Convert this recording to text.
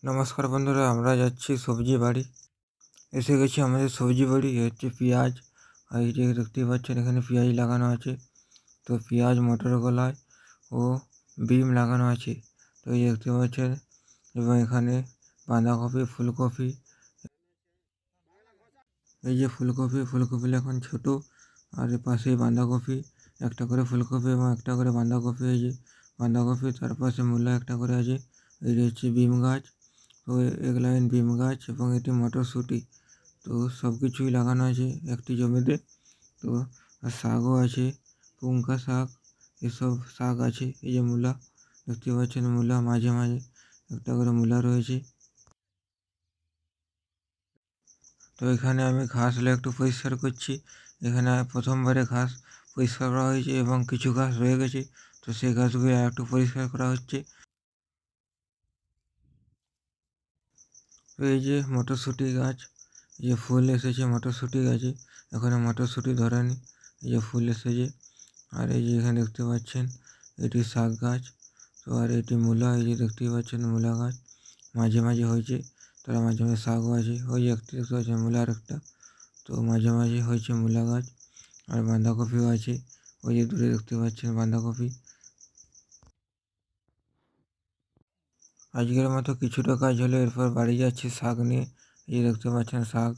নমস্কার বন্ধুরা, আমরা যাচ্ছি সবজি বাড়ি। এসে গেছি আমাদের সবজি বাড়ি। এ হচ্ছে পেঁয়াজ, আর এই যে দেখতেই পাচ্ছেন এখানে পেঁয়াজ লাগানো আছে। তো পেঁয়াজ, মটর কলাই ও বিম লাগানো আছে। তো এই দেখতে পাচ্ছেন, এবং এখানে বাঁধাকপি, ফুলকপি, এই যে ফুলকপি এখন ছোট, আর এর পাশেই বাঁধাকপি, একটা করে ফুলকপি এবং একটা করে বাঁধাকপি। এই যে বাঁধাকপি, তার পাশে মূলা একটা করে আছে। এই যে হচ্ছে বিম গাছ, তো এক লাইন বিম গাছ, এবং এটি মটরশুঁটি। তো সব কিছুই লাগানো আছে একটি জমিতে। তো আর শাকও আছে, পুঙ্কা শাক, এসব শাক আছে। এই যে মূলা দেখতে পাচ্ছেন, মূলা মাঝে মাঝে একটা করে মূলা রয়েছে। তো এখানে আমি ঘাসগুলো একটু পরিষ্কার করছি। এখানে প্রথমবারে ঘাস পরিষ্কার করা হয়েছে এবং কিছু ঘাস রয়ে গেছে, তো সেই ঘাসগুলো আর একটু পরিষ্কার করা হচ্ছে। তো এই যে মটরশুঁটি গাছ, এই যে ফুল এসেছে মটরশুঁটি গাছে, এখানে মটরশুঁটি ধরেনি, এই যে ফুল এসেছে। আর এই যে এখানে দেখতে পাচ্ছেন এটি শাক গাছ। তো আর এটি মূলা, এই যে দেখতেই পাচ্ছেন মূলা গাছ মাঝে মাঝে হয়েছে, তারা মাঝে মাঝে শাকও আছে। ওই যে একটি দেখতে পাচ্ছেন মূলা, আর একটা, তো মাঝে মাঝে হয়েছে মূলা গাছ। আর বাঁধাকপিও আছে, ওই যে দূরে দেখতে পাচ্ছেন বাঁধাকপি। আজকের মতো কিছুটা কাজ হলে এরপর বাড়ি যাচ্ছি শাক নিয়ে। এই যে দেখতে পাচ্ছেন শাক।